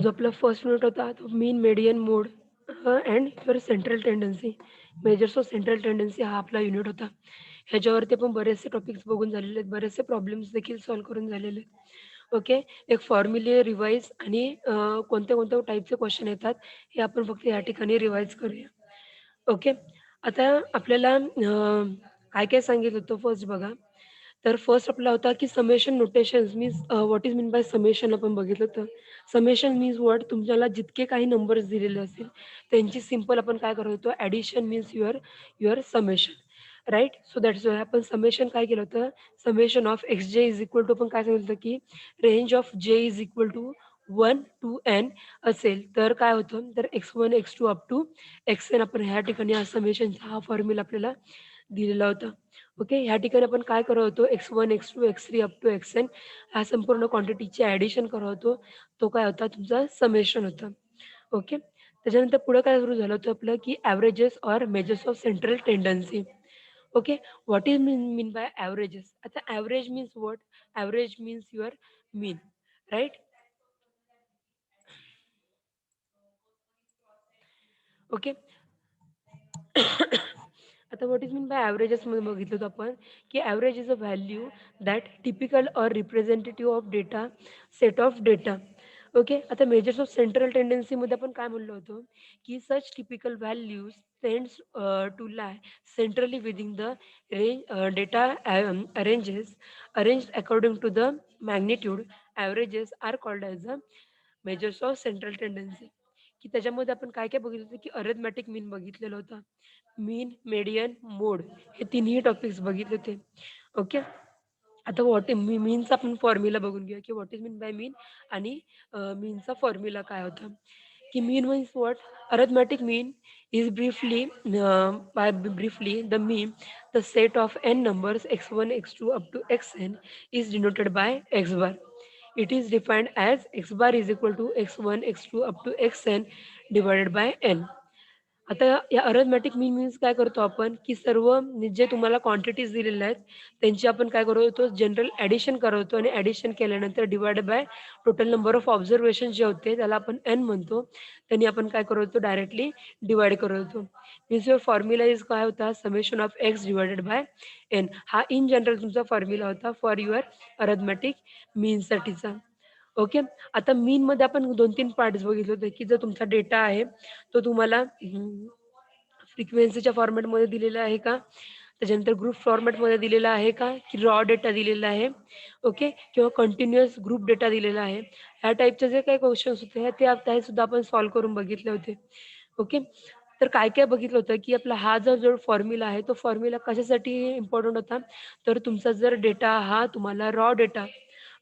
जो आपला first unit होता तो mean, median, mode and your central tendency. Measures of central tendency हा आपला युनिट होता. ह्याच्यावरती आपण बरेचसे टॉपिक्स बघून झालेले आहेत. बरेचसे प्रॉब्लेम्स देखील सॉल्व्ह करून झालेले आहेत. ओके. एक फॉर्म्युले रिवाईज आणि कोणत्या-कोणत्या टाइपचे क्वेश्चन येतात हे आपण फक्त या ठिकाणी रिवाईज करूया. ओके. आता आपल्याला काय-काय सांगितलं होतं फर्स्ट बघा. तर फर्स्ट आपला होता की summation notations means what is mean by summation आपण बघितलं होतं. समेशन मीन्स व्हॉट तुम्हाला जितके काही नंबर्स दिलेले असतील त्यांची सिंपल आपण काय करत होतो addition means your your summation. Right? So that's why आपण समेशन काय केलं होतं, summation of x j is equal to आपण काय सांगितलं होतं की range of j is equal to 1 to n असेल तर काय होतं, तर x1, x2 up to xn आपण ह्या ठिकाणी हा समेशनचा हा फॉर्म्युला आपल्याला दिलेला होता. ओके. ह्या ठिकाणी आपण काय करत होतो x1, x2, x3 up to xn ह्या संपूर्ण क्वांटिटीचे ॲडिशन करत होतो. तो काय होता तुमचा समेशन होता. ओके. त्याच्यानंतर पुढे काय सुरू झालं होतं आपलं की averages or measures of central tendency. Okay. What is mean by averages? आता average means what? Average means your mean. Right? Okay. आता व्हॉट इज मीन बाय एव्हरेजेसमध्ये बघितलं होतं आपण, की average is a value that typical or representative of data, set of data. Okay. आता measures of central टेंडन्सीमध्ये आपण काय म्हणलो होतो, की such typical values tends to lie centrally within the data arranged according to the magnitude. Averages are called as the measures of central tendency. की त्याच्यामध्ये आपण काय-काय बघितलं होतं, की अरिथमेटिक मीन बघितलेलं होतं. मीन, मेडियन, मोड हे तिन्ही टॉपिक्स बघितले होते. ओके. आता व्हॉट मीनचा आपण फॉर्म्युला बघून घेऊया, की what is mean by mean आणि मीनचा फॉर्म्युला काय होता? की mean means what? Arithmetic mean is briefly the mean, the set of n numbers x1, x2 up to xn is denoted by x bar. It is defined as x bar is equal to x1, x2 up to xn divided by n. आता या arithmetic मीन means काय करतो आपण, की सर्व जे तुम्हाला quantities दिलेल्या आहेत, त्यांची आपण काय करतो जनरल ॲडिशन करतो आणि ॲडिशन केल्यानंतर divided by total number of observation जे होते त्याला आपण एन म्हणतो. त्यांनी आपण काय करतो डायरेक्टली डिव्हाईड करतो. मीन्स युअर फॉर्म्युला इज काय होता summation of x divided by n. हा इन जनरल तुमचा फॉर्म्युला होता फॉर युअर अरिथमेटिक मीनसाठीचा. ओके. आता मीनमध्ये आपण 2-3 पार्ट्स बघितले होते, की जर तुमचा डेटा आहे, तो तुम्हाला फ्रिक्वेन्सीच्या फॉर्मॅटमध्ये दिलेला आहे का? त्याच्यानंतर ग्रुप फॉर्मॅटमध्ये दिलेला आहे का? की रॉ डेटा दिलेला आहे? ओके. किंवा कंटिन्युअस ग्रुप डेटा दिलेला आहे. ह्या टाइपचे जे काही क्वेशन्स होते ते सुद्धा आपण सॉल्व्ह करून बघितले होते. ओके. तर काय-काय बघितलं होतं, की आपला हा जो फॉर्म्युला आहे, तो फॉर्म्युला कशासाठी इम्पोर्टंट होता? तर तुमचा जर डेटा हा तुम्हाला raw data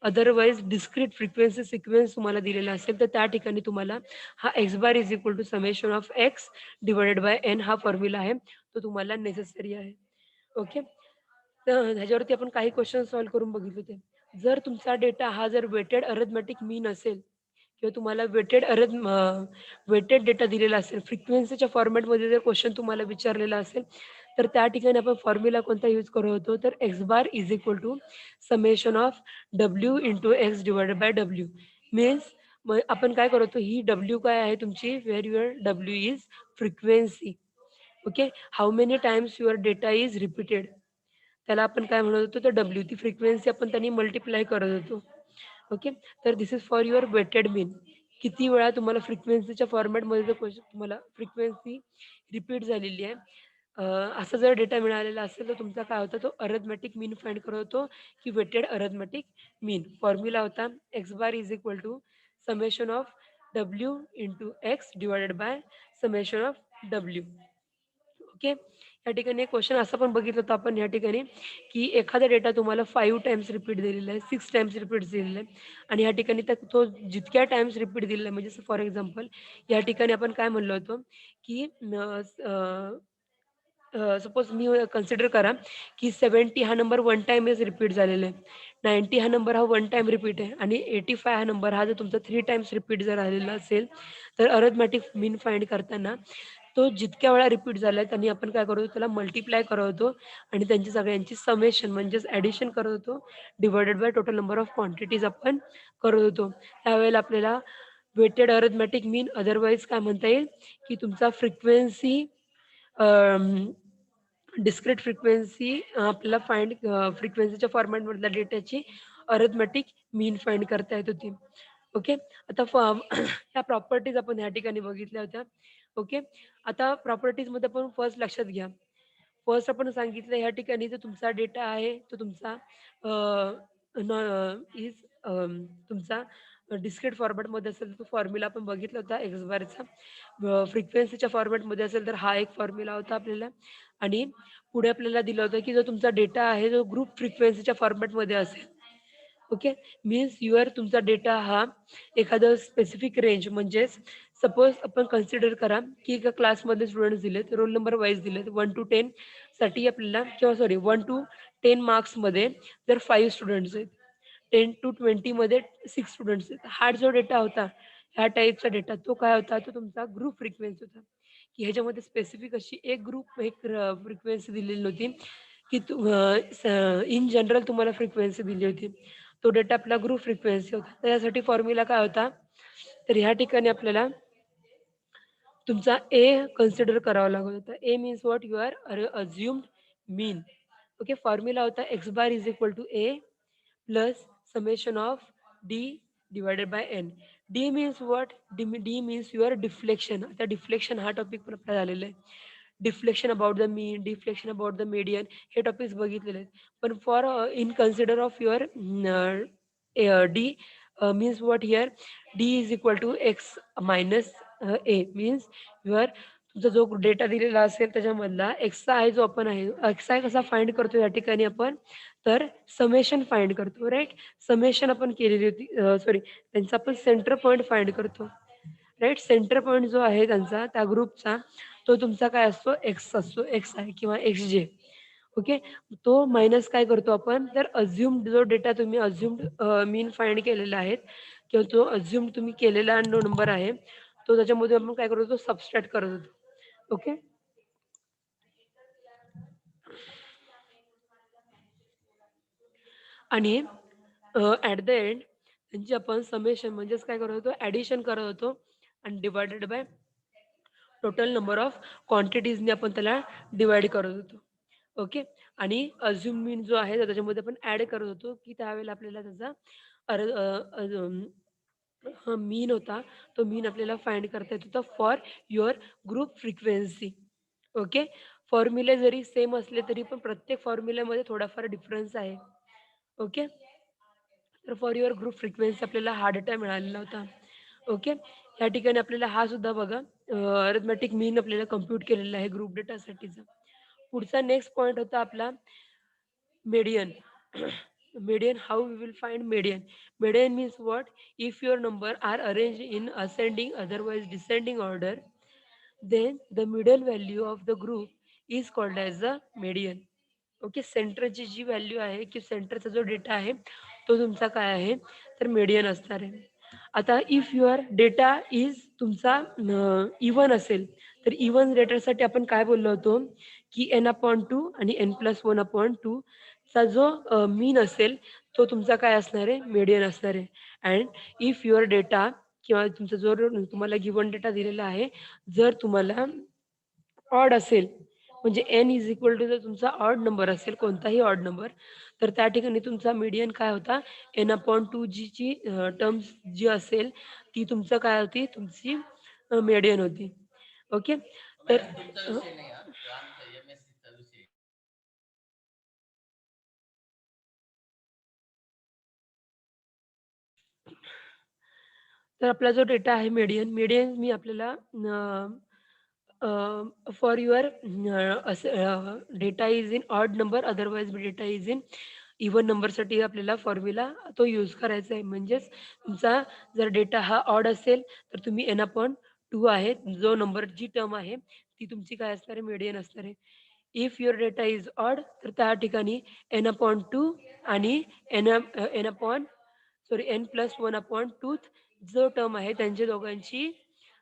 otherwise discrete frequency sequence तुम्हाला दिलेला असेल, तर त्या ठिकाणी तुम्हाला हा x bar is equal to summation of x divided by n हा फॉर्म्युला आहे, तो तुम्हाला नेसेसरी आहे. ओके. तर ह्याच्यावरती आपण काही क्वेश्चन सॉल्व्ह करून बघितले होते. जर तुमचा डेटा हा जर वेटेड अरिथमेटिक मीन असेल किंवा तुम्हाला वेटेड डेटा दिलेला असेल, फ्रिक्वेन्सीच्या फॉर्मॅटमध्ये जर क्वेशन तुम्हाला विचारलेला असेल, तर त्या ठिकाणी आपण फॉर्म्युला कोणता यूज करत होतो, तर X bar is equal to summation of W into X divided by W. Means मग आपण काय करतो, ही डब्ल्यू काय आहे तुमची, where your W is frequency. Okay. How many times your data is repeated. त्याला आपण काय म्हणत होतो, तर डब्ल्यू ती फ्रिक्वेन्सी आपण त्यांनी मल्टिप्लाय करत होतो. ओके. तर this is for your weighted mean. किती वेळा तुम्हाला फ्रिक्वेन्सीच्या फॉर्मॅटमध्ये जर क्वेशन तुम्हाला फ्रिक्वेन्सी रिपीट झालेली आहे, असा जर डेटा मिळालेला असेल, तर तुमचा काय होता तो अरिथमेटिक मीन फाइंड करत होतो, की वेटेड अरिथमेटिक मीन. फॉर्म्युला होता x bar is equal to summation of W into X divided by summation of W. Okay. या ठिकाणी एक क्वेश्चन असं पण बघितलं होतं आपण या ठिकाणी, की एखादा डेटा तुम्हाला 5 टाईम्स रिपीट दिलेला आहे, 6 टाईम्स रिपीट दिलेला आहे आणि या ठिकाणी तो जितक्या टाईम्स रिपीट दिलेला आहे म्हणजे फॉर एक्झाम्पल या ठिकाणी आपण काय म्हणलो होतो, की सपोज मी कन्सिडर करा, की 70 हा नंबर 1 टाईमच रिपीट झालेला आहे. 90 हा नंबर हा 1 टाईम रिपीट आहे आणि 85 हा नंबर हा जर तुमचा 3 टाईम्स रिपीट जर झालेला असेल, तर अरिथमेटिक मीन फाइंड करताना तो जितक्या वेळा रिपीट झालाय त्यांनी आपण काय करत होतो त्याला मल्टिप्लाय करत होतो आणि त्यांची सगळ्यांची समेशन म्हणजेच ॲडिशन करत होतो divided by total number of quantities आपण करत होतो. त्यावेळेला आपल्याला वेटेड अरिथमॅटिक मीन, अदरवाईज काय म्हणता येईल की तुमचा फ्रिक्वेन्सी डिस्क्रीट फ्रिक्वेन्सी आपल्याला फाइंड फ्रिक्वेन्सीच्या फॉर्मॅटमधल्या डेटाची अरिथमॅटिक मीन फाइंड करता येत होती. ओके. आता ह्या प्रॉपर्टीज आपण ह्या ठिकाणी बघितल्या होत्या. ओके. आता प्रॉपर्टीजमध्ये आपण फर्स्ट लक्षात घ्या. फर्स्ट आपण सांगितलं ह्या ठिकाणी जो तुमचा डेटा आहे तो तुमचा इज तुमचा डिस्क्रीट फॉर्मॅटमध्ये असेल तर तो फॉर्म्युला आपण बघितला होता एक्स बारचा. फ्रिक्वेन्सीच्या फॉर्मॅटमध्ये असेल तर हा एक फॉर्म्युला होता आपल्याला आणि पुढे आपल्याला दिलं होतं की जो तुमचा डेटा आहे जो ग्रुप फ्रिक्वेन्सीच्या फॉर्मॅटमध्ये असेल. ओके. मीन्स युअर तुमचा डेटा हा एखादं स्पेसिफिक रेंज म्हणजेच सपोज आपण कन्सिडर करा की एका क्लासमध्ये स्टुडंट्स दिलेत, रोल नंबर वाईज दिलेत 1 to 10 साठी आपल्याला किंवा सॉरी 1 to 10 मार्क्समध्ये जर 5 स्टुडंट्स आहेत, 10 to 20 मध्ये 6 स्टुडंट्स आहेत. हा जो डेटा होता, ह्या टाईपचा डेटा तो काय होता? तो तुमचा ग्रुप फ्रिक्वेन्सी होता. की ह्याच्यामध्ये स्पेसिफिक अशी एक ग्रुप एक फ्रिक्वेन्सी दिलेली नव्हती, की इन जनरल तुम्हाला फ्रिक्वेन्सी दिली होती. तो डेटा आपला ग्रुप फ्रिक्वेन्सी होता. त्यासाठी फॉर्म्युला काय होता? तर ह्या ठिकाणी आपल्याला तुमचा ए कन्सिडर करावा लागत होता. A means what? You are assumed mean. Okay. Formula होता x bar is equal to A plus summation of d divided by n. d means what? d means your deflection. आता डिफ्लेक्शन हा topic पण आपला झालेला आहे. Deflection about the mean, deflection about the median हे topics बघितलेले आहेत. पण for in consider of your d means what here? D is equal to x minus a means your तुमचा जो डेटा दिलेला असेल त्याच्यामधला एक्सचा आय जो आपण आहे, एक्स आय कसा फाइंड करतो या ठिकाणी आपण? तर समेशन फाइंड करतो, राईट? समेशन आपण केलेली होती, सॉरी त्यांचा आपण सेंटर पॉईंट फाइंड करतो, राईट? सेंटर पॉईंट जो आहे त्यांचा त्या ग्रुपचा तो तुमचा काय असतो? एक्स असतो, एक्स आय किंवा एक्स जे. ओके. तो मायनस काय करतो आपण? तर अझ्युम्ड जो डेटा तुम्ही अझ्युम्ड मीन फाइंड केलेला आहे किंवा तो अझ्युम्ड तुम्ही केलेला नंबर आहे तो त्याच्यामध्ये आपण काय करतो? सबस्ट्रॅक्ट करत होतो. ओके. आणि ॲट द एंड त्यांची आपण समेशन म्हणजेच काय करत होतो? ॲडिशन करत होतो आणि divided by total number of क्वांटिटीजने आपण त्याला डिवाइड करत होतो. ओके. आणि अझ्युम मीन जो आहे तर त्याच्यामध्ये आपण ॲड करत होतो की त्यावेळेला आपल्याला त्याचा मीन होता. तो मीन आपल्याला फाइंड करता येत होता for your group frequency. Okay. फॉर्म्युले जरी सेम असले तरी पण प्रत्येक फॉर्म्युल्यामध्ये थोडाफार डिफरन्स आहे. ओके. तर फॉर युअर ग्रुप फ्रिक्वेन्सी आपल्याला हा डेटा मिळालेला होता. ओके. या ठिकाणी आपल्याला हा सुद्धा बघा अरिथमॅटिक मीन आपल्याला कम्प्यूट केलेला आहे ग्रुप डेटासाठीचा. पुढचा नेक्स्ट पॉइंट होता आपला median. Median, how we will find median? Median means what? If your number are arranged in ascending otherwise descending order, then the middle value of the group is called as the median. Okay. सेंटरची जी value आहे की सेंटरचा जो data आहे तो तुमचा काय आहे? तर मीडियन असणार आहे. आता इफ युअर डेटा इज तुमचा इव्हन असेल तर इव्हन डेटासाठी आपण काय बोललो होतो की n/2 आणि n+1/2 चा जो मीन असेल तो तुमचा काय असणार आहे? मीडियन असणार आहे. अँड इफ युअर डेटा किंवा तुमचा जो तुम्हाला गिव्हन डेटा दिलेला आहे जर तुम्हाला ऑड असेल म्हणजे n इज इक्वल टू जर तुमचा ऑड नंबर असेल कोणताही ऑड नंबर तर त्या ठिकाणी तुमचा मीडियन काय होता? n/2 ची टर्म्स जी असेल ती तुमचं काय होती? तुमची मीडियन होती. ओके. तर तर आपला जो डेटा आहे मीडियन, मीडियन मी आपल्याला for your data is in odd number otherwise data is in even नंबरसाठी आपल्याला फॉर्म्युला तो यूज करायचा आहे. म्हणजेच तुमचा जर डेटा हा ऑड असेल तर तुम्ही n/2 आहे जो नंबर जी टर्म आहे ती तुमची काय असणार आहे? मीडियन असणार आहे. If your data is odd तर त्या ठिकाणी n/2 आणि n+1/2 जो टर्म आहे त्यांच्या दोघांची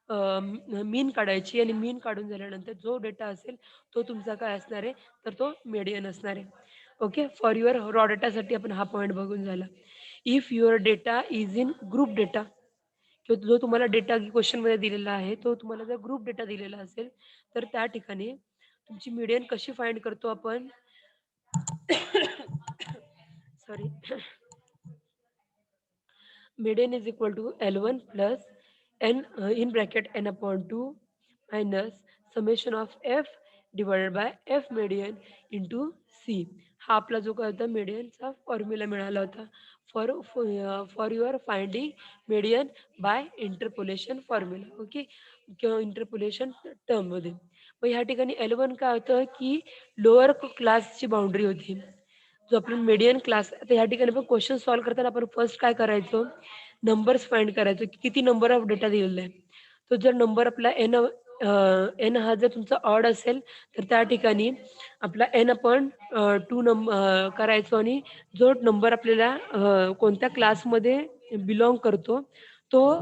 मीन काढायची आणि मीन काढून झाल्यानंतर जो डेटा असेल तो तुमचा काय असणार आहे? तर तो मीडियन असणार आहे. ओके. फॉर युअर रॉ डेटासाठी आपण हा पॉइंट बघून झाला. If your data is in group data किंवा जो तुम्हाला डेटा क्वेश्चनमध्ये दिलेला आहे, तो तुम्हाला जर ग्रुप डेटा दिलेला असेल, तर त्या ठिकाणी तुमची मीडियन कशी फाइंड करतो आपण? Sorry. Median is equal to L1 plus n in bracket n upon 2 minus summation of f divided by f median into c. हा आपला जो काय होता medianचा फॉर्म्युला मिळाला होता for your finding median by interpolation formula. Okay, किंवा interpolation टर्ममध्ये. मग ह्या ठिकाणी L1 काय होतं की लोअर क्लासची बाउंड्री होती. जो आपण मीडियन क्लास, आता ह्या ठिकाणी आपण क्वेश्चन सॉल्व्ह करताना आपण फर्स्ट काय करायचो, नंबर्स फाइंड करायचो की किती नंबर ऑफ डेटा दिलेला आहे. तो जर नंबर आपला एन हा जर तुमचा ऑड असेल, तर त्या ठिकाणी आपला एन आपण 2 करायचो आणि जो नंबर आपल्याला कोणत्या क्लासमध्ये बिलॉंग करतो, तो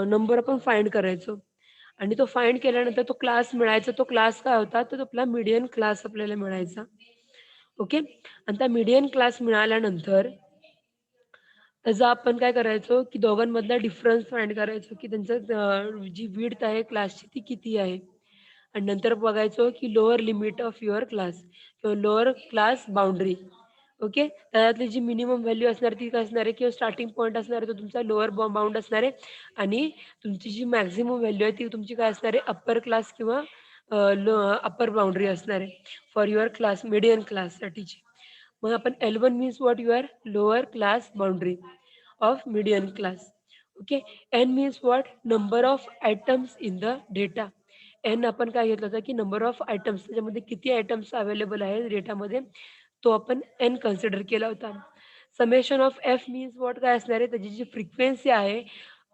नंबर आपण फाइंड करायचो. आणि तो फाइंड केल्यानंतर तो क्लास मिळायचा. तो क्लास काय होता, तर तो आपला मीडियन क्लास आपल्याला मिळायचा. ओके. आणि त्या मीडियन क्लास मिळाल्यानंतर त्याचा आपण काय करायचो, की दोघांमधला डिफरन्स फाइंड करायचो, की त्यांचं जी विड्थ आहे क्लासची ती किती आहे. आणि नंतर बघायचो, की lower limit of your class किंवा लोअर क्लास बाउंडरी. ओके. त्याच्यातली जी मिनिमम व्हॅल्यू असणार ती काय असणार आहे, किंवा स्टार्टिंग पॉईंट असणार आहे तो तुमचा लोअर बाउंड असणार आहे. आणि तुमची जी मॅक्सिमम व्हॅल्यू आहे ती तुमची काय असणार आहे, अप्पर क्लास किंवा अप्पर बाउंडरी असणार आहे फॉर युअर क्लास, मीडियन क्लाससाठीची. मग आपण L1 means what, your lower class boundary of median class. Okay. N means what, number of items in the data. N आपण काय घेतलं होतं, की नंबर ऑफ आयटम्स, त्याच्यामध्ये किती आयटम्स अवेलेबल आहेत डेटामध्ये, तो आपण N कन्सिडर केला होता. Summation of F means what काय असणार आहे, त्याची जी फ्रिक्वेन्सी आहे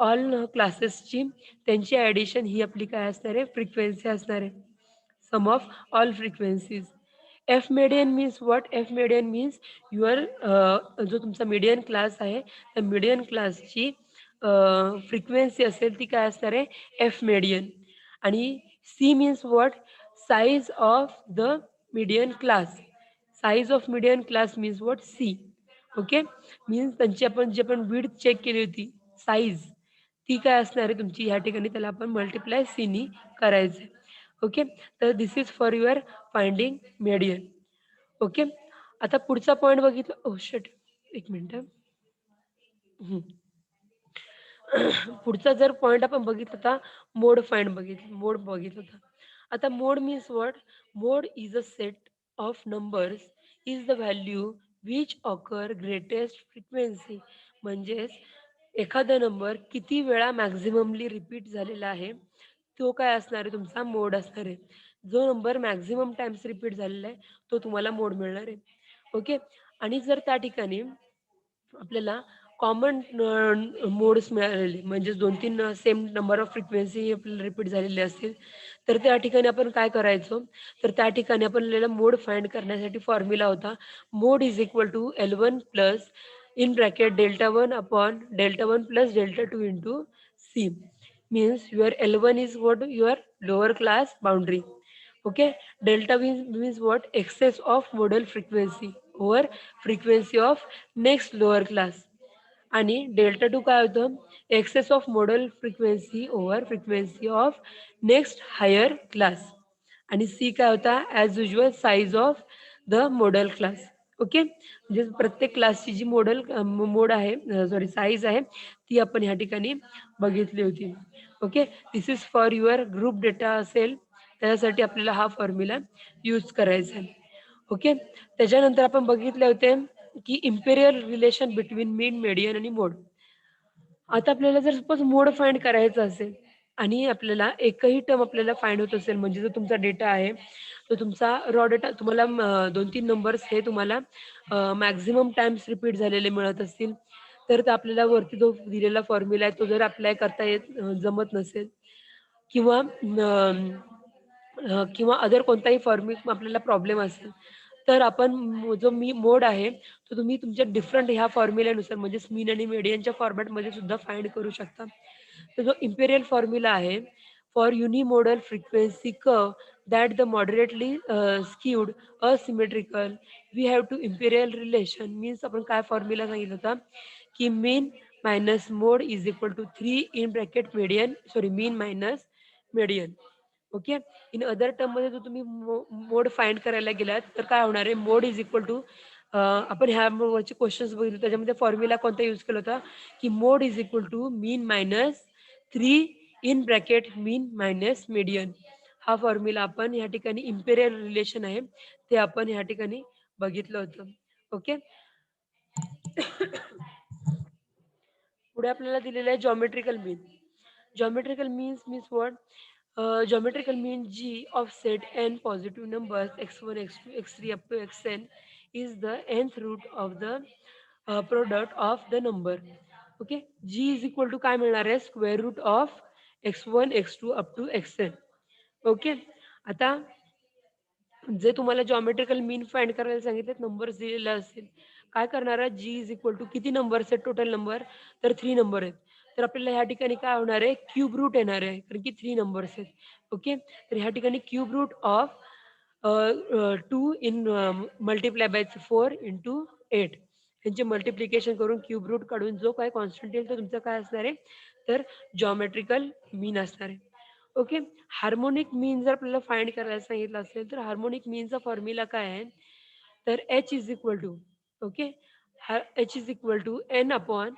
ऑल क्लासेसची, त्यांची ॲडिशन ही आपली काय असणार आहे, फ्रिक्वेन्सी असणार आहे. Sum of all frequencies. F median means what, F median means your जो तुमचा मीडियन क्लास आहे, त्या मीडियन क्लासची फ्रिक्वेन्सी असेल ती काय असणार आहे, एफ मेडियन. आणि c means what, size of the median class. Size of median class means what, c. Okay. Means त्यांची आपण जी आपण विड्थ चेक केली होती, साईज, ती काय असणार आहे तुमची, ह्या ठिकाणी त्याला आपण मल्टिप्लाय सीनी करायचं आहे. ओके. तर this is for your finding median. Okay. आता पुढचा पॉइंट बघितला, ओ शिट, एक मिनिट. पुढचा जर पॉइंट आपण बघितला होता, मोड बघितला होता. आता mode means what, mode is a set of numbers is the value which occur greatest frequency. म्हणजेच एखादा नंबर किती वेळा मॅक्झिममली रिपीट झालेला आहे, तो काय असणार आहे, तुमचा मोड असणार आहे. जो नंबर मॅक्झिमम टाइम्स रिपीट झालेला आहे, तो तुम्हाला मोड मिळणार आहे. ओके. आणि जर त्या ठिकाणी आपल्याला कॉमन मोड्स मिळालेले, म्हणजे 2-3 सेम नंबर ऑफ फ्रिक्वेन्सी आपल्याला रिपीट झालेले असतील, तर त्या ठिकाणी आपण काय करायचो, तर त्या ठिकाणी आपल्याला मोड फाइंड करण्यासाठी फॉर्म्युला होता, mode is equal to L1 plus in bracket delta 1 upon delta 1 plus delta 2 into C. Means your L1 is what, your lower class boundary. Okay. Delta means what, excess of modal frequency over frequency of next lower class. आणि delta 2 काय होतं, excess of modal frequency over frequency of next higher class. आणि C काय होता, as usual size of the model class. Okay. म्हणजे प्रत्येक क्लासची जी मोड आहे, सॉरी साईज आहे, ती आपण ह्या ठिकाणी बघितली होती. Okay. This is for your group data असेल, त्याच्यासाठी आपल्याला हा फॉर्म्युला यूज करायचा आहे. ओके. त्याच्यानंतर आपण बघितले होते, की इम्पेरियल रिलेशन बिटवीन मीन, मेडियन आणि मोड. आता आपल्याला जर सपोज मोड फाइंड करायचा असेल आणि आपल्याला एकही टर्म आपल्याला फाइंड होत असेल, म्हणजे जो तुमचा डेटा आहे, तो तुमचा रॉ डेटा तुम्हाला 2-3 नंबर्स हे तुम्हाला मॅक्सिमम टाइम्स रिपीट झालेले मिळत असतील, तर ते आपल्याला वरती जो दिलेला फॉर्म्युला आहे, तो जर अप्लाय करता जमत नसेल, किंवा किंवा अदर कोणताही फॉर्मिक आपल्याला प्रॉब्लेम असेल, तर आपण जो मोड आहे, तो तुम्ही तुमच्या डिफरंट ह्या फॉर्म्युल्यानुसार, म्हणजे मीन आणि मेडियनच्या फॉर्मॅटमध्ये सुद्धा फाइंड करू शकता. तर जो इम्पेरियल फॉर्म्युला आहे for unimodal frequency curve that the moderately skewed asymmetrical, we have to imperial relation. Means आपण काय फॉर्म्युला सांगितलं होता, की mean minus mode is equal to 3 in bracket median, sorry, mean minus median. Okay. In other टर्ममध्ये जर तुम्ही मोड find करायला गेलात तर काय होणार आहे, मोड इज इक्वल टू आपण ह्या वरचे क्वेश्चन्स बघितले त्याच्यामध्ये फॉर्म्युला कोणता यूज केला होता की mode is equal to mean minus 3 in bracket mean minus median. हा फॉर्म्युला आपण या ठिकाणी इम्पेरियल रिलेशन आहे ते आपण या ठिकाणी बघितलं होतं. ओके. पुढे आपल्याला दिलेलं आहे geometrical mean. Geometrical means what? Geometrical mean G of set n positive numbers x1, x2, x3 up to xn is the nth root of the product of the number. Okay, G is equal to काय मिळणार आहे, square root of x1, x2 up to xn. Okay. आता जे तुम्हाला geometrical मीन find करायला सांगितलेत, numbers दिलेला असेल, काय करणार आहे, जी इज इक्वल टू किती नंबर्स आहेत टोटल नंबर, तर 3 नंबर आहेत. तर आपल्याला ह्या ठिकाणी काय होणार आहे, क्यूब रूट येणार आहे कारण की 3 नंबर्स आहेत. ओके. तर ह्या ठिकाणी cube root of 2 in multiply by 4 into 8 यांचे मल्टिप्लिकेशन करून क्यूब रूट काढून जो काय कॉन्स्टंट येईल तो तुमचा काय असणार आहे, तर जॉमेट्रिकल मीन असणार आहे. ओके. हार्मोनिक मीन जर आपल्याला फाइंड करायला सांगितलं असेल तर हार्मोनिक मीनचा फॉर्म्युला काय आहे, तर h is equal to, okay, h is equal to n upon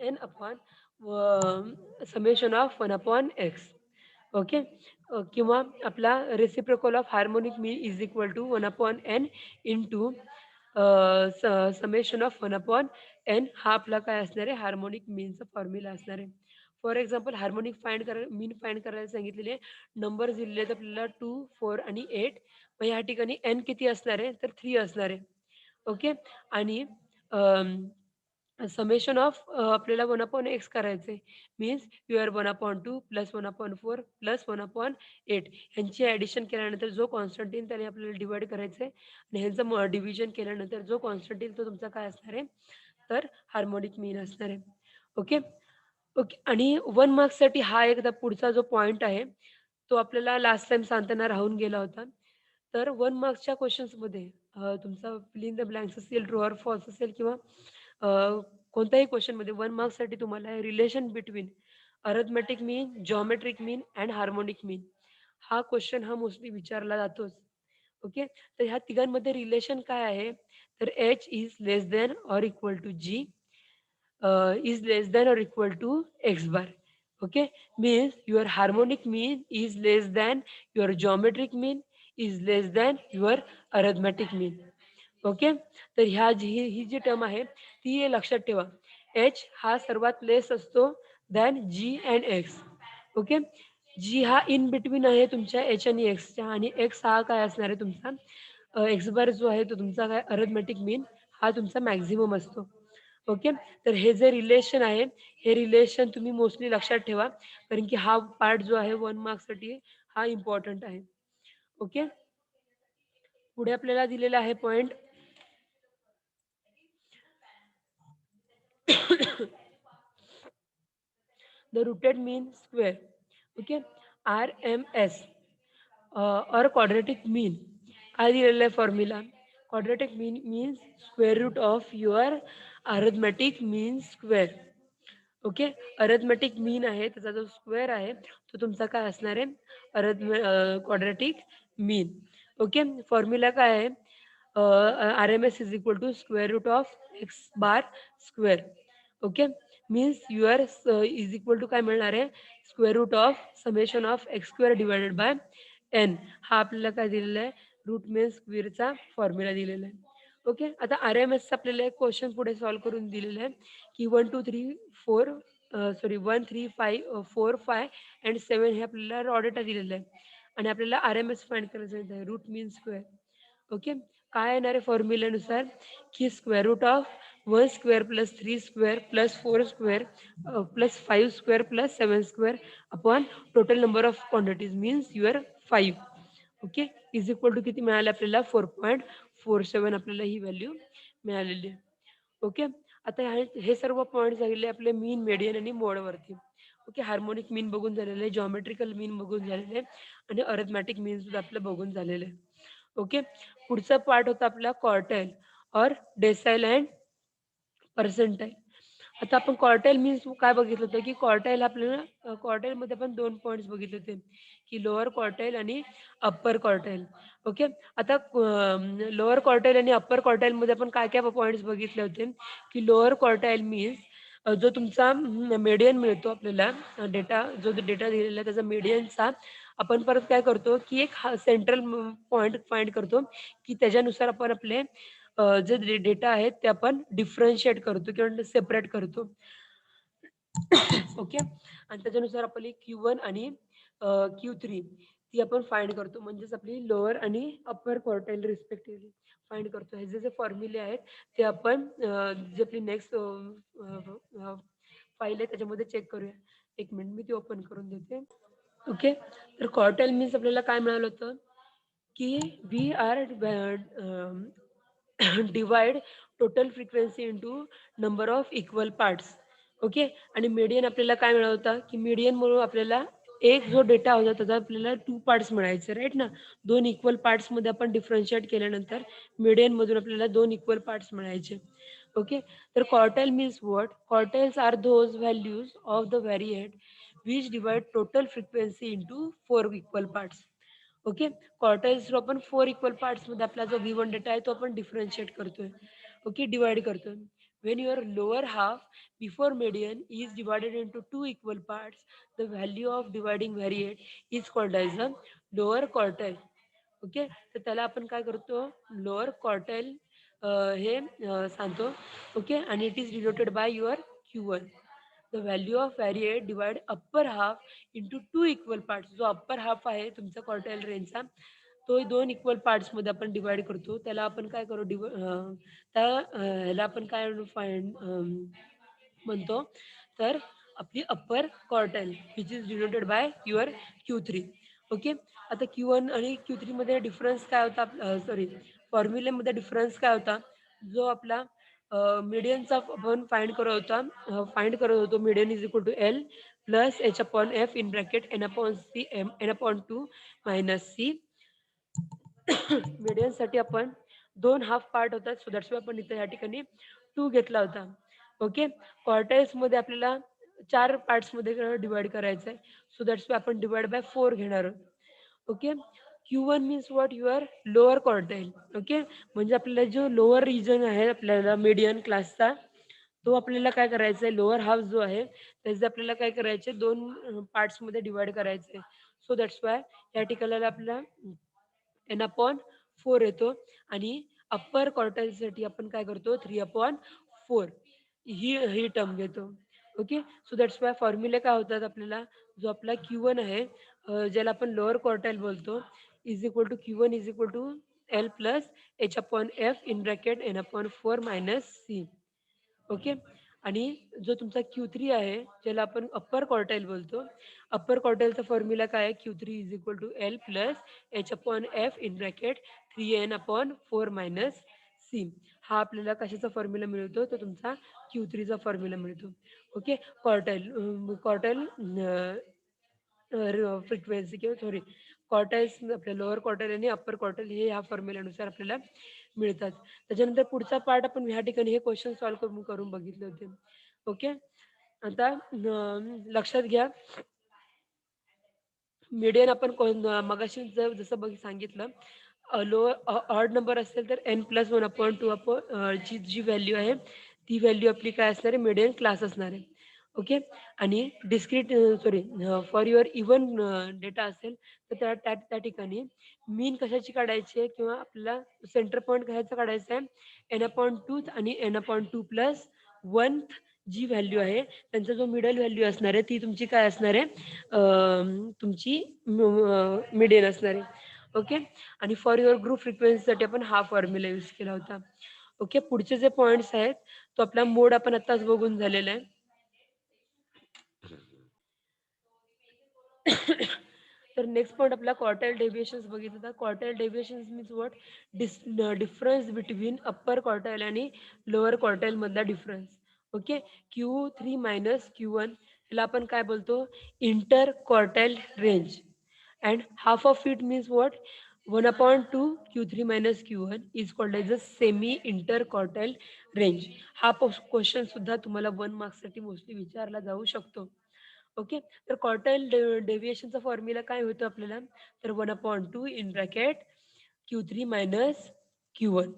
n upon summation of 1 upon x. Okay. किंवा आपला reciprocal of harmonic mean is equal to 1 upon n into summation of 1 upon n. हा आपला काय असणार आहे, harmonic मीनचा formula असणार आहे. For example harmonic mean find करायला सांगितलेले नंबर दिलेले आहेत आपल्याला 2, 4 आणि 8. मग या ठिकाणी एन किती असणार आहे, तर 3 असणार आहे. ओके. आणि समेशन ऑफ आपल्याला 1 अपॉन एक्स करायचं आहे. Means you are 1 upon 2 plus 1 upon 4 plus 1 upon 8 ह्यांची ॲडिशन केल्यानंतर जो कॉन्स्टंट येईल त्याने आपल्याला डिवाइड करायचं आहे आणि ह्यांचं डिव्हिजन केल्यानंतर जो कॉन्स्टंट येईल तो तुमचा काय असणार आहे, तर हार्मोनिक मीन असणार आहे. ओके. ओके. आणि 1 मार्क्ससाठी हा एकदा पुढचा जो पॉइंट आहे तो आपल्याला लास्ट टाईम सांगताना राहून गेला होता. तर 1 मार्क्सच्या क्वेशन्समध्ये तुमचा फिल इन द ब्लँक्स असेल, ट्रू ऑर फॉल्स असेल किंवा अ, कोणत्याही क्वेशनमध्ये 1 मार्क्ससाठी तुम्हाला relation between arithmetic mean, geometric mean and harmonic mean हा क्वेश्चन हा मोस्टली विचारला जातोच. ओके. तर ह्या तिघांमध्ये रिलेशन काय आहे, तर h is less than or equal to g is less than or equal to x bar. Okay, means your harmonic mean is less than your geometric mean is less than your arithmetic mean. Okay. तर ह्या ही जी term आहे ती लक्षात ठेवा. H हा सर्वात less असतो than G and X. Okay. G हा इन बिटवीन आहे तुमच्या एच आणि एक्सच्या आणि एक्स हा काय असणार आहे तुमचा एक्स बार जो आहे तो तुमचा काय अरिथमेटिक मीन हा तुमचा मॅक्झिमम असतो. ओके. तर हे जे रिलेशन आहे हे रिलेशन तुम्ही मोस्टली लक्षात ठेवा कारण की हा पार्ट जो आहे 1 मार्क्ससाठी हा इम्पॉर्टंट आहे. ओके. पुढे आपल्याला दिलेला आहे point the rooted mean square. Okay, RMS or quadratic mean. काय दिलेला आहे formula, quadratic mean means square root of your arithmetic mean square. Okay. Arithmetic mean आहे त्याचा जो स्क्वेअर आहे तो तुमचा काय असणार आहे, क्वाड्रेटिक मीन. ओके. फॉर्म्युला काय आहे, r m s is equal to square root of x bar square. Okay. Means your is equal to काय मिळणार आहे, square root of summation of x square divided by n. हा आपल्याला काय दिलेला आहे, रूट मीन स्क्वेअरचा फॉर्म्युला दिलेला आहे. ओके. आता आर एम एसचा आपल्याला एक क्वेश्चन पुढे सॉल्व्ह करून दिलेला आहे की 1 2 3 4 सॉरी 1 3 5 4 5 अँड 7 हे आपल्याला रॉ डेटा दिलेला आहे आणि आपल्याला आर एम एस फाइंड करायचं आहे, रूट मीन स्क्वेअर. ओके. काय येणार आहे फॉर्म्युल्यानुसार की square root of 1 square plus 3 square plus 4 square plus 5 square plus 7 square upon total number of quantities means your 5. Okay. Is equal to किती मिळाले आपल्याला, 4.47 आपल्याला ही व्हॅल्यू मिळालेली आहे. ओके. आता हे सर्व पॉईंट झालेले आपले मीन, मेडियन आणि मोडवरती. ओके. हार्मोनिक मीन बघून झालेलं आहे, जॉमेट्रिकल मीन बघून झालेलं आहे आणि अरिथमॅटिक मीन सुद्धा आपलं बघून झालेलं आहे. ओके. पुढचा पार्ट होता आपला क्वार्टाईल और डेसाइल अँड पर्सेंटाईल. आता आपण क्वार्टाईल मीन्स काय बघितलं होतं, की क्वार्टाईल आपल्याला क्वार्टाईलमध्ये आपण 2 पॉइंट्स बघितले होते, की लोअर क्वार्टाईल आणि अप्पर क्वार्टाईल. ओके. आता लोअर क्वार्टाईल आणि अप्पर क्वार्टाईलमध्ये आपण काय-काय पॉइंट्स बघितले होते, की लोअर क्वार्टाईल मीन्स जो तुमचा मीडियन मिळतो आपल्याला डेटा जो डेटा दिलेला आहे त्याचा मीडियनचा आपण परत काय करतो, की एक सेंट्रल पॉइंट फाइंड करतो, की त्याच्यानुसार आपण आपले जे डेटा आहेत ते आपण डिफरन्शिएट करतो किंवा सेपरेट करतो. ओके. आणि त्याच्यानुसार आपली Q1 आणि Q3 ती आपण फाइंड करतो. म्हणजेच आपली लोअर आणि अपर क्वार्टाईल रिस्पेक्टिव्हली फाइंड करतो. हे जे फॉर्म्युले आहेत ते आपण जी आपली नेक्स्ट फाईल आहे त्याच्यामध्ये चेक करूया. 1 मिनिट मी ती ओपन करून देते. ओके. तर क्वार्टाईल मीन्स आपल्याला काय मिळालं होतं, की we are divide total frequency into number of equal parts. Okay. आणि मीडियन आपल्याला काय मिळाला होता, की मीडियनमुळं आपल्याला एक जो डेटा होता त्याचा आपल्याला 2 पार्ट्स मिळायचे राइट ना. 2 इक्वल पार्ट्समध्ये आपण डिफरन्शिएट केल्यानंतर मीडियनमधून आपल्याला 2 इक्वल पार्ट्स मिळायचे. ओके. तर quartile means what? Quartiles are those values of the variate which divide total frequency into 4 equal parts. Okay. Quartiles आपण 4 इक्वल पार्ट्समध्ये आपला जो V1 डेटा आहे तो आपण डिफरन्शिएट करतोय. ओके. डिवाइड करतोय. When your lower half before median is divided into 2 equal parts, the value of dividing variate is called as a lower quartile. Okay. तर त्याला आपण काय करतो लोअर क्वार्टाईल हे सांगतो. ओके. आणि it is denoted by your Q1. The value of variate divide upper half into 2 equal parts. जो upper half आहे तुमचा क्वार्टाईल रेंजचा तो 2 इक्वल पार्ट्समध्ये आपण डिवाइड करतो. त्याला आपण काय करू ह्याला आपण काय फाइंड म्हणतो तर आपली upper quartile which is denoted by your Q3. Okay. आता Q1 आणि Q3 मध्ये डिफरन्स काय होता सॉरी फॉर्म्युलेमध्ये डिफरन्स काय होता जो आपला मीडियनचा आपण फाइंड करत होतो median is equal to L plus H upon F in bracket N upon C M N upon 2 minus C. मीडियनसाठी आपण 2 हाफ पार्ट होतात सो दॅट्स आपण इथे या ठिकाणी 2 घेतला होता. ओके. क्वार्टाईल्समध्ये आपल्याला 4 पार्ट्समध्ये डिवाइड करायचं आहे. सो दॅट्स आपण डिवाइड बाय 4 घेणार आहोत. Okay. Q1 means what your lower quartile. Okay. म्हणजे आपल्याला जो लोअर रिजन आहे आपल्याला मीडियन क्लासचा तो आपल्याला काय करायचा आहे लोअर हाफ जो आहे त्याचे आपल्याला काय करायचे 2 पार्ट्समध्ये डिवाइड करायचे. सो दॅट्स वाय या ठिकाणाला आपल्याला एन अपॉन 4 येतो आणि अप्पर क्वार्टाईलसाठी आपण काय करतो 3/4 ही टर्म घेतो. ओके. सो दॅट्स वाय फॉर्म्युले काय होतात आपल्याला जो आपला Q1 आहे ज्याला आपण लोअर क्वार्टाईल बोलतो is equal to Q1 is equal to L plus H upon F in bracket N upon 4 minus c. Okay. आणि जो तुमचा Q3 आहे ज्याला आपण अप्पर क्वार्टाईल बोलतो. अप्पर क्वार्टाईलचा फॉर्म्युला काय आहे Q3 is equal to L plus H upon F in bracket 3n upon 4 minus c. हा आपल्याला कशाचा फॉर्म्युला मिळतो तर तुमचा Q3चा फॉर्म्युला मिळतो. ओके. क्वार्टाईल फ्रिक्वेन्सी किंवा सॉरी क्वार्टाईल्स आपल्या लोअर क्वार्टाईल आणि अप्पर क्वार्टाईल हे ह्या फॉर्म्युल्यानुसार आपल्याला मिळतात. त्याच्यानंतर पुढचा पार्ट आपण ह्या ठिकाणी हे क्वेश्चन सॉल्व्ह करून करून बघितले होते. ओके. आता लक्षात घ्या मीडियन आपण मगाशी जसं सांगितलं ऑड नंबर असेल तर n+1/2 जी व्हॅल्यू आहे ती व्हॅल्यू आपली काय असणार आहे मीडियन क्लास असणार आहे. ओके. आणि discrete sorry for your even data असेल तर त्या त्या त्या ठिकाणी मीन कशाची काढायची आहे किंवा आपल्याला सेंटर पॉईंट कशाचा काढायचा आहे n/2 आणि n/2 प्लस 1 जी व्हॅल्यू आहे त्यांचा जो मिडल व्हॅल्यू असणार आहे ती तुमची काय असणार आहे तुमची मीडियन असणार आहे. ओके. आणि फॉर युअर ग्रुप फ्रिक्वेन्सीसाठी आपण हा फॉर्म्युला यूज केला होता. ओके. पुढचे जे पॉइंट्स आहेत तो आपला मोड आपण आत्ताच बघून झालेला आहे. तर नेक्स्ट पॉइंट आपला क्वार्टाईल डेव्हिएशन्स बघितलं तर quartile deviations means what difference between upper quartile आणि लोअर क्वार्टाईल मधला difference. Okay. Q3 minus Q1 ह्याला आपण काय बोलतो inter quartile range and half of it means what 1/2 Q3 minus Q1 is called as a semi interquartile range. हा question सुद्धा तुम्हाला 1 मार्क्ससाठी mostly विचारला जाऊ शकतो. ओके, तर क्वार्टाइल डेव्हिएशनचा फॉर्म्युला काय होतो आपल्याला, तर 1/2 in bracket Q3 minus Q1.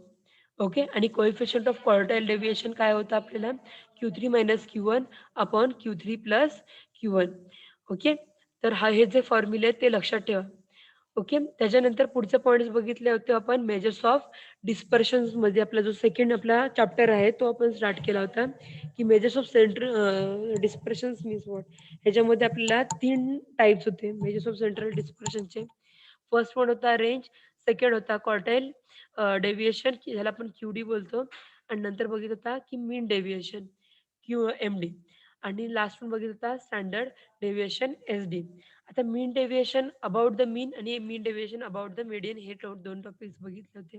Okay, आणि कोएफिशियंट ऑफ क्वार्टाइल डेव्हिएशन काय होतं आपल्याला, Q3 minus Q1 upon Q3 plus Q1. Okay, तर हे जे फॉर्म्युले आहेत ते लक्षात ठेवा. ओके, त्याच्यानंतर पुढचे पॉइंट्स बघितले होते आपण मेजर्स ऑफ डिस्पर्शन्समध्ये. आपला जो सेकंड आपला चॅप्टर आहे तो आपण स्टार्ट केला होता, की measures of central dispersions means what. ह्याच्यामध्ये आपल्याला 3 टाइप्स होते मेजर्स ऑफ सेंट्रल डिस्पर्शनचे. फर्स्ट वन होता रेंज, सेकंड होता क्वार्टाइल डेव्हिएशन, की ह्याला आपण क्यूडी बोलतो, आणि नंतर बघितलं होता की मीन डेव्हिएशन QMD, आणि लास्ट वन बघितलं होता स्टँडर्ड डेव्हिएशन SD. आता mean deviation about the mean आणि mean deviation about the median हे दोन टॉपिक्स बघितले होते.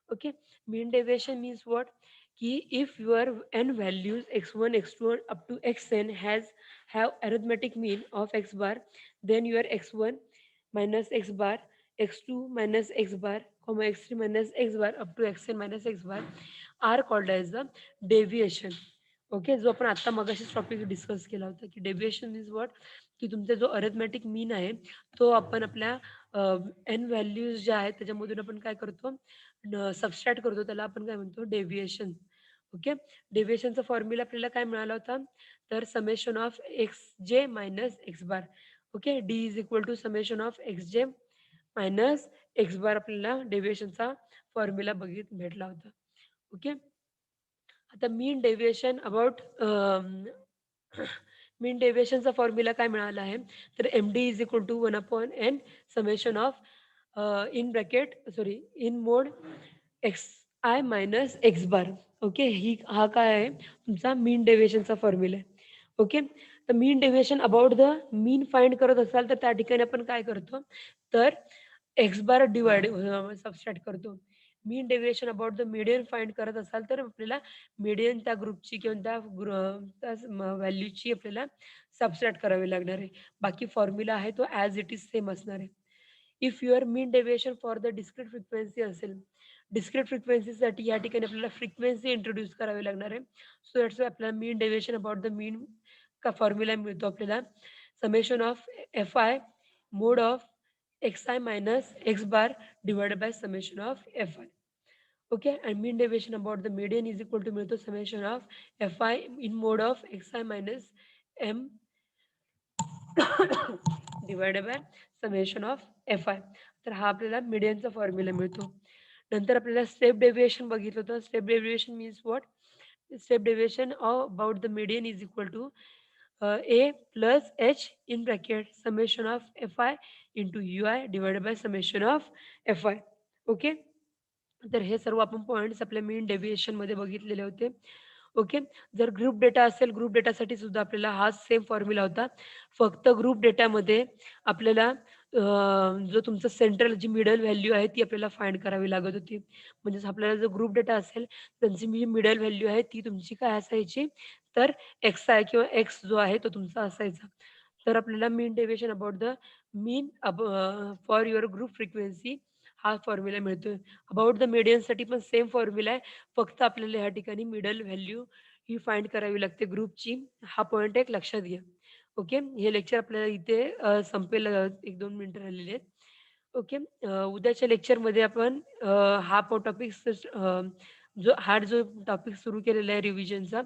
Okay, mean deviation means what, की if your n values x1 x2 up to xn have arithmetic mean of x bar, then your x1 minus x bar, x2 minus x bar, x3 minus x bar up to xn minus x bar are called as the deviation. Okay, जो आपण आता मगाशीच topic discuss केला होता, की deviation is what, की तुमचा जो अरिथमेटिक मीन आहे तो आपण आपल्या एन व्हॅल्यूज ज्या आहेत त्याच्यामधून आपण काय करतो, सबस्ट्रॅक्ट करतो, त्याला आपण काय म्हणतो, डेव्हिएशन. ओके, डेव्हिएशनचा फॉर्म्युला आपल्याला काय मिळाला होता, तर summation of x j minus x bar. Okay, d is equal to summation of x j minus x bar आपल्याला डेव्हिएशनचा फॉर्म्युला भेटला होता. ओके, आता मीन डेव्हिएशन अबाउट मीन डेव्हिएशनचा फॉर्म्युला काय मिळाला आहे, तर MD is equal to 1/n summation of in bracket sorry in mod xi minus x bar. Okay, हा काय आहे तुमचा मीन डेव्हिएशनचा फॉर्म्युला आहे. ओके, तर mean deviation about the mean find करत असाल तर त्या ठिकाणी आपण काय करतो, तर एक्स बार डिवाइड सबस्ट्रॅक्ट करतो. Mean deviation about the median find करत असाल तर आपल्याला मीडियन त्या ग्रुपची किंवा त्या व्हॅल्यूची आपल्याला सबस्ट्रॅक्ट करावी लागणार आहे. बाकी फॉर्म्युला आहे तो ॲज इट इज सेम असणार आहे. If your mean deviation for the discrete frequency असेल, डिस्क्रीट फ्रिक्वेन्सीसाठी या ठिकाणी आपल्याला फ्रिक्वेन्सी इंट्रोड्यूस करावी लागणार आहे. सो दॅट्स आपल्याला मीन डेव्हिएशन अबाउट द मीन का फॉर्म्युला मिळतो आपल्याला, summation of Fi mode of xi minus x bar divided by summation of Fi. Okay, and mean deviation about the median is equal to मिळतो summation of Fi in mode of xi minus m divided by summation of Fi. तर हा आपल्याला मीडियनचा formula मिळतो. नंतर आपल्याला step deviation बघितलं होतं. Step deviation means what, step deviation about the median is equal to A plus H in bracket summation of Fi into Ui divided by summation of Fi. Okay, तर हे सर्व आपण points आपल्या मीन डेव्हिएशनमध्ये बघितलेले होते. Okay, जर ग्रुप डेटा असेल, group डेटासाठी सुद्धा आपल्याला हाच सेम फॉर्म्युला होता. फक्त ग्रुप डेटामध्ये आपल्याला जो तुमचा सेंट्रल जी मिडल व्हॅल्यू आहे ती आपल्याला फाइंड करावी लागत होती. म्हणजेच आपल्याला जो ग्रुप डेटा असेल त्यांची जी मिडल व्हॅल्यू आहे ती तुमची काय असायची, तर xi किंवा x जो आहे तो तुमचा असायचा. तर आपल्याला mean deviation about the mean for your group frequency हा फॉर्म्युला मिळतोय. अबाउट द मीडियनसाठी पण सेम फॉर्म्युला आहे. फक्त आपल्याला या ठिकाणी मिडल व्हॅल्यू ही फाइंड करावी लागते ग्रुपची. हा पॉइंट एक लक्षात घ्या. ओके, हे लेक्चर आपल्याला इथे संपेल. 1-2 मिनिटं राहिलेली आहेत. ओके, उद्याच्या लेक्चरमध्ये आपण हा टॉपिक जो टॉपिक सुरू केलेला आहे रिव्हिजनचा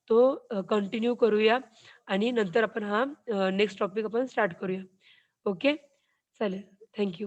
तो कंटिन्यू करूया, आणि नंतर आपण हा नेक्स्ट टॉपिक आपण स्टार्ट करूया. ओके, चालेल. थँक